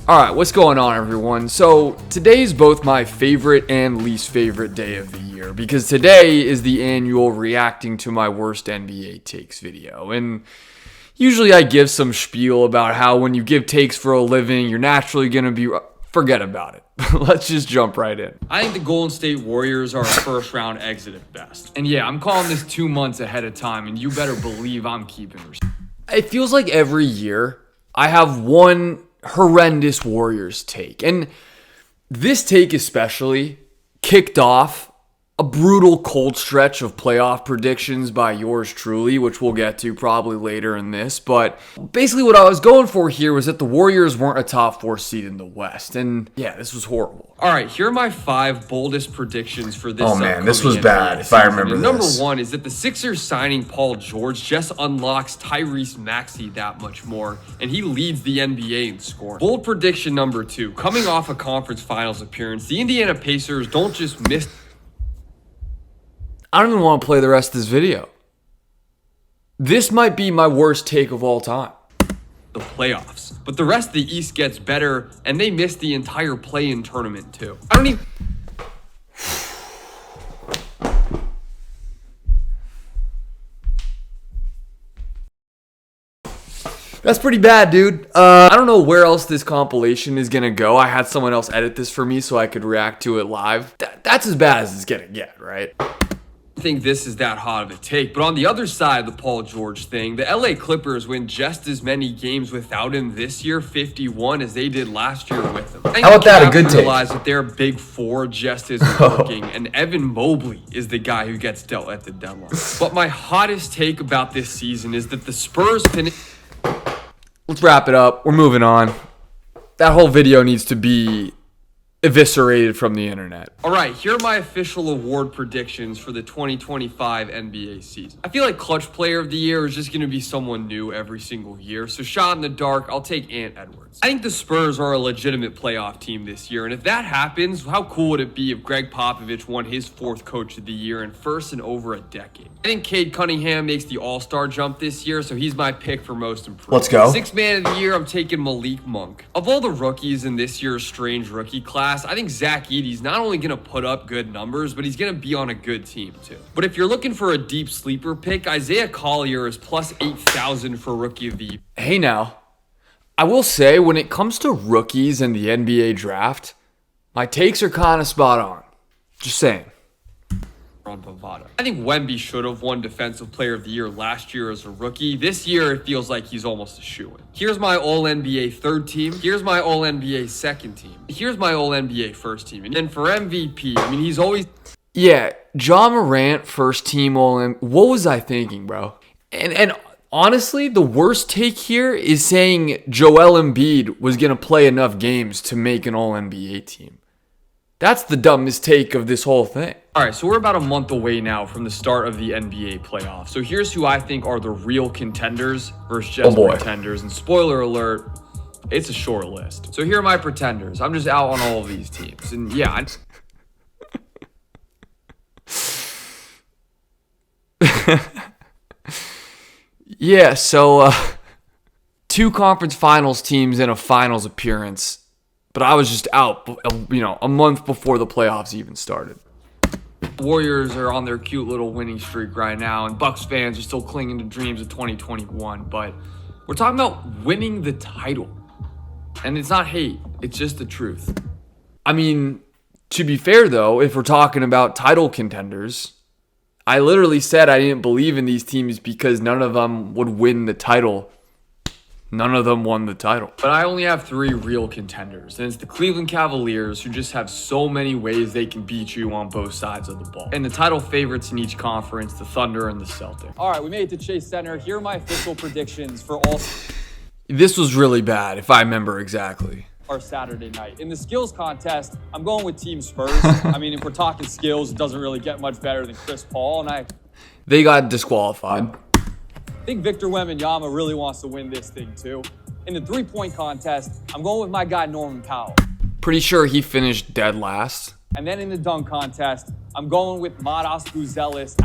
Alright, what's going on, everyone? So, today's both my favorite and least favorite day of the year, because today is the annual reacting to my worst NBA takes video. And usually I give some spiel about how when you give takes for a living, you're naturally going to be... Forget about it. Let's just jump right in. I think the Golden State Warriors are a first-round exit at best. And yeah, I'm calling this 2 months ahead of time, and you better believe I'm keeping respect. It feels like every year I have one horrendous Warriors take. And this take especially kicked off a brutal cold stretch of playoff predictions by yours truly, which we'll get to probably later in this. But basically what I was going for here was that the Warriors weren't a top 4 seed in the West. And yeah, this was horrible. All right, here are my 5 boldest predictions for this. Oh man, this was bad, if I remember this. Number 1 is that the Sixers signing Paul George just unlocks Tyrese Maxey that much more, and he leads the NBA in scoring. Bold prediction number 2, coming off a conference finals appearance, the Indiana Pacers don't just miss... I don't even want to play the rest of this video. This might be my worst take of all time. The playoffs, but the rest of the East gets better, and they missed the entire play-in tournament too. I don't even... That's pretty bad, dude. I don't know where else this compilation is gonna go. I had someone else edit this for me so I could react to it live. That's as bad as it's gonna get, right? Think this is that hot of a take, but on the other side of the Paul George thing, the LA Clippers win just as many games without him this year, 51, as they did last year with him. How about that? A good take. Realize that their big four just isn't working, and Evan Mobley is the guy who gets dealt at the deadline. But my hottest take about this season is that the Spurs finish. Let's wrap it up. We're moving on. That whole video needs to be eviscerated from the internet. All right, here are my official award predictions for the 2025 NBA season. I feel like Clutch Player of the Year is just going to be someone new every single year. So shot in the dark, I'll take Ant Edwards. I think the Spurs are a legitimate playoff team this year. And if that happens, how cool would it be if Greg Popovich won his 4th Coach of the Year and first in over a decade? I think Cade Cunningham makes the All-Star jump this year, so he's my pick for most improved. Let's go. 6th Man of the Year, I'm taking Malik Monk. Of all the rookies in this year's strange rookie class, I think Zach Edey's not only going to put up good numbers, but he's going to be on a good team too. But if you're looking for a deep sleeper pick, Isaiah Collier is plus 8,000 for Rookie of the Year. Hey now, I will say when it comes to rookies in the NBA draft, my takes are kind of spot on. Just saying. On Bovada. I think Wemby should have won Defensive Player of the Year last year as a rookie. This year, it feels like he's almost a shoo-in. Here's my All-NBA 3rd team. Here's my All-NBA 2nd team. Here's my All-NBA 1st team. And then for MVP, I mean, he's always... Yeah, Ja Morant, 1st team All-NBA. What was I thinking, bro? And honestly, the worst take here is saying Joel Embiid was going to play enough games to make an All-NBA team. That's the dumbest take of this whole thing. All right, so we're about a month away now from the start of the NBA playoffs. So here's who I think are the real contenders versus just pretenders. And spoiler alert, it's a short list. So here are my pretenders. I'm just out on all of these teams. And yeah, yeah, so 2 conference finals teams in a finals appearance. But I was just out, a month before the playoffs even started. Warriors are on their cute little winning streak right now, and Bucks fans are still clinging to dreams of 2021. But we're talking about winning the title. And it's not hate, it's just the truth. I mean, to be fair though, if we're talking about title contenders, I literally said I didn't believe in these teams because none of them would win the title. None of them won the title. But I only have 3 real contenders, and it's the Cleveland Cavaliers, who just have so many ways they can beat you on both sides of the ball. And the title favorites in each conference, the Thunder and the Celtics. All right, we made it to Chase Center. Here are my official predictions for all... This was really bad, if I remember exactly. Our Saturday night. In the skills contest, I'm going with Team Spurs. I mean, if we're talking skills, it doesn't really get much better than Chris Paul, and They got disqualified. I think Victor Wembanyama really wants to win this thing too. In the 3-point contest, I'm going with my guy Norman Powell. Pretty sure he finished dead last. And then in the dunk contest, I'm going with Matas Buzelis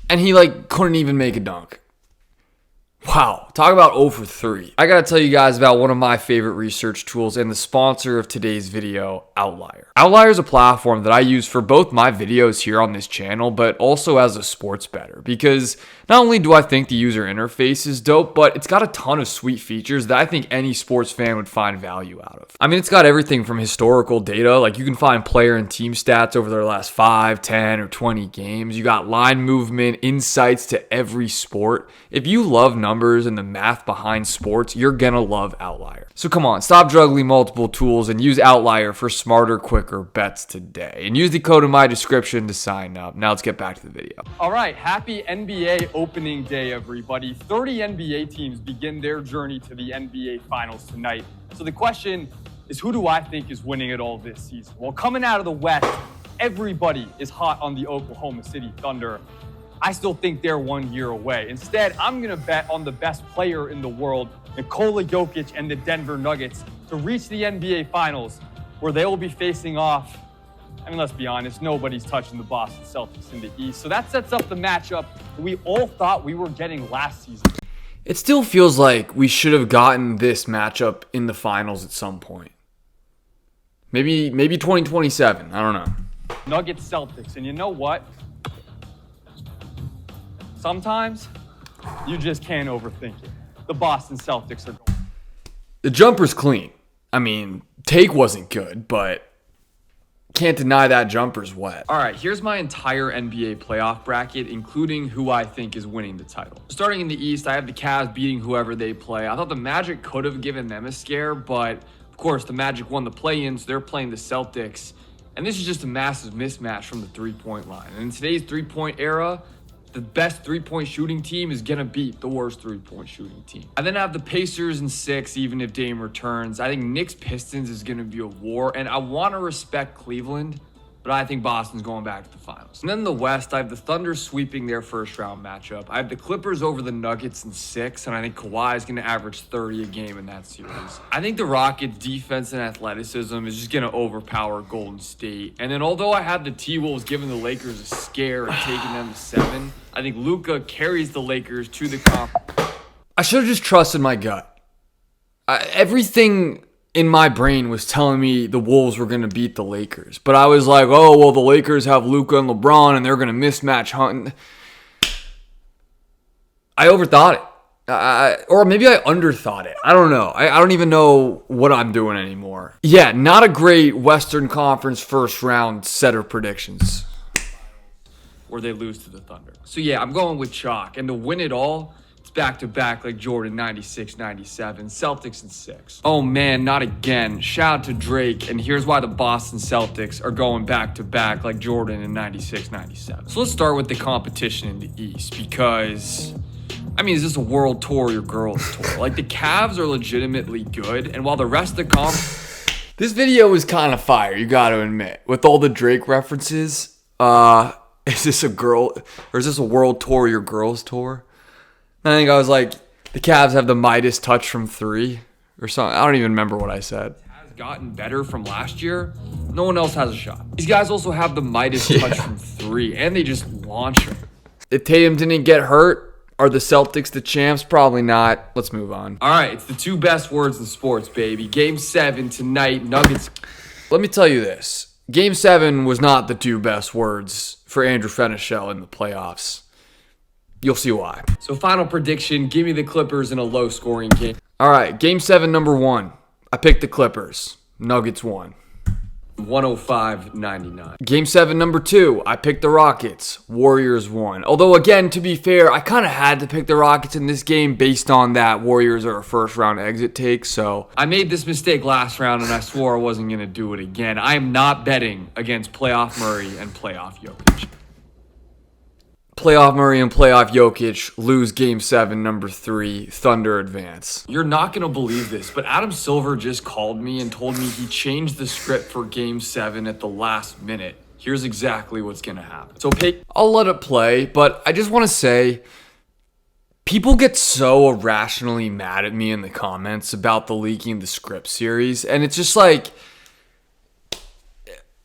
And he couldn't even make a dunk. Wow, talk about 0 for 3. I gotta tell you guys about one of my favorite research tools and the sponsor of today's video, Outlier. Outlier is a platform that I use for both my videos here on this channel, but also as a sports bettor, because not only do I think the user interface is dope, but it's got a ton of sweet features that I think any sports fan would find value out of. I mean, it's got everything from historical data, like you can find player and team stats over their last 5, 10, or 20 games. You got line movement, insights to every sport. If you love numbers and the math behind sports, you're gonna love Outlier. So come on, stop juggling multiple tools and use Outlier for smarter, quicker bets today. And use the code in my description to sign up. Now let's get back to the video. All right, happy NBA opening day, everybody. 30 NBA teams begin their journey to the NBA Finals tonight. So the question is, who do I think is winning it all this season? Well, coming out of the West, everybody is hot on the Oklahoma City Thunder. I still think they're 1 year away. Instead, I'm going to bet on the best player in the world, Nikola Jokic and the Denver Nuggets, to reach the NBA Finals, where they will be facing off. I mean, let's be honest, nobody's touching the Boston Celtics in the East. So that sets up the matchup that we all thought we were getting last season. It still feels like we should have gotten this matchup in the finals at some point. Maybe 2027. I don't know. Nuggets Celtics. And you know what? Sometimes you just can't overthink it. The Boston Celtics are going. The jumper's clean. I mean, take wasn't good, but can't deny that jumper's wet. All right, here's my entire NBA playoff bracket, including who I think is winning the title. Starting in the East, I have the Cavs beating whoever they play. I thought the Magic could have given them a scare, but of course, the Magic won the play-in, so they're playing the Celtics. And this is just a massive mismatch from the three-point line. And in today's three-point era, the best three-point shooting team is going to beat the worst three-point shooting team. I then have the Pacers in 6, even if Dame returns. I think Knicks-Pistons is going to be a war, and I want to respect Cleveland, but I think Boston's going back to the finals. And then in the West, I have the Thunder sweeping their first-round matchup. I have the Clippers over the Nuggets in 6, and I think Kawhi is going to average 30 a game in that series. I think the Rockets' defense and athleticism is just going to overpower Golden State. And then although I had the T-Wolves giving the Lakers a scare and taking them to 7, I think Luka carries the Lakers to the conference. I should have just trusted my gut. Everything in my brain was telling me the Wolves were going to beat the Lakers. But I was like, oh, well, the Lakers have Luka and LeBron, and they're going to mismatch Hunt. I overthought it. Or maybe I underthought it. I don't know. I don't even know what I'm doing anymore. Yeah, not a great Western Conference first round set of predictions. Where they lose to the Thunder. So yeah, I'm going with chalk. And to win it all, it's back-to-back like Jordan 96, 97, Celtics in 6. Oh man, not again. Shout out to Drake. And here's why the Boston Celtics are going back-to-back like Jordan in 96, 97. So let's start with the competition in the East, because I mean, is this a world tour or your girls tour? Like, the Cavs are legitimately good, and while the rest of the this video was kind of fire, you got to admit. With all the Drake references, is this a girl, or is this a world tour or your girls tour? And I think I was like, the Cavs have the Midas touch from 3 or something. I don't even remember what I said. Has gotten better from last year. No one else has a shot. These guys also have the Midas touch from 3, and they just launch them. If Tatum didn't get hurt, are the Celtics the champs? Probably not. Let's move on. All right, it's the 2 best words in sports, baby. Game 7 tonight, Nuggets. Let me tell you this. Game 7 was not the 2 best words for Andrew Fenichel in the playoffs. You'll see why. So final prediction, give me the Clippers in a low-scoring game. All right, Game 7, number 1. I picked the Clippers. Nuggets won. 105-99. Game 7, number 2. I picked the Rockets. Warriors won. Although, again, to be fair, I kind of had to pick the Rockets in this game based on that Warriors are a first-round exit take, so I made this mistake last round, and I swore I wasn't going to do it again. I am not betting against playoff Murray and playoff Jokic. Playoff Murray and playoff Jokic lose Game 7, number 3. Thunder advance. You're not going to believe this, but Adam Silver just called me and told me he changed the script for Game 7 at the last minute. Here's exactly what's going to happen. So I'll let it play, but I just want to say, people get so irrationally mad at me in the comments about the leaking the script series, and it's just like,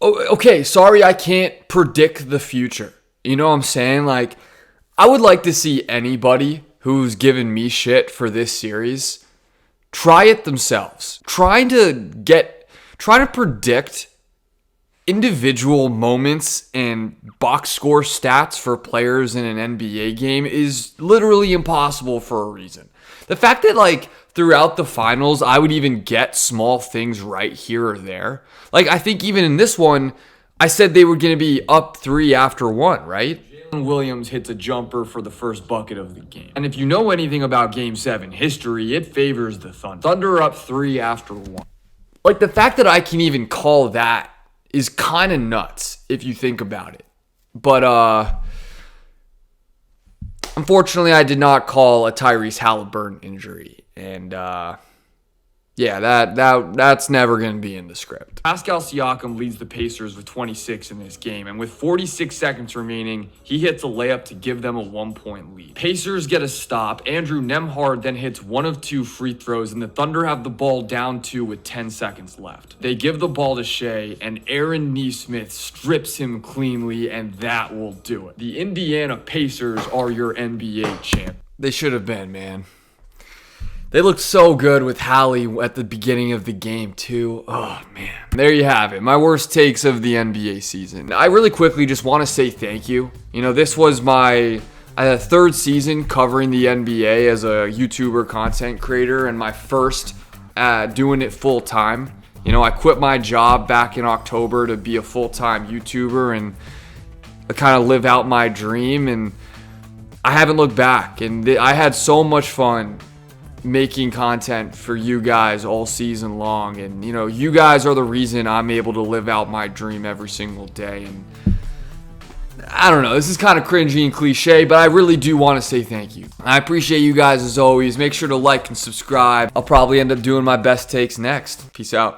okay, sorry, I can't predict the future. You know what I'm saying? Like, I would like to see anybody who's given me shit for this series, try it themselves. Trying to predict individual moments and box score stats for players in an NBA game is literally impossible for a reason. The fact that like throughout the finals, I would even get small things right here or there. Like I think even in this one, I said they were going to be up 3 after 1, right? Jalen Williams hits a jumper for the first bucket of the game. And if you know anything about Game 7 history, it favors the Thunder. Thunder up 3 after 1. Like the fact that I can even call that is kind of nuts if you think about it. But unfortunately, I did not call a Tyrese Halliburton injury. And yeah, that's never going to be in the script. Pascal Siakam leads the Pacers with 26 in this game, and with 46 seconds remaining, he hits a layup to give them a 1-point lead. Pacers get a stop. Andrew Nembhard then hits 1 of 2 free throws, and the Thunder have the ball down 2 with 10 seconds left. They give the ball to Shea, and Aaron Nesmith strips him cleanly, and that will do it. The Indiana Pacers are your NBA champ. They should have been, man. They looked so good with Hallie at the beginning of the game, too. Oh, man. There you have it. My worst takes of the NBA season. I really quickly just want to say thank you. You know, this was my 3rd season covering the NBA as a YouTuber content creator and my first doing it full time. You know, I quit my job back in October to be a full-time YouTuber and kind of live out my dream. And I haven't looked back. And I had so much fun making content for you guys all season long, and you know, you guys are the reason I'm able to live out my dream every single day. And I don't know, this is kind of cringy and cliche, but I really do want to say thank you. I appreciate you guys as always. Make sure to like and subscribe. I'll probably end up doing my best takes next. Peace out.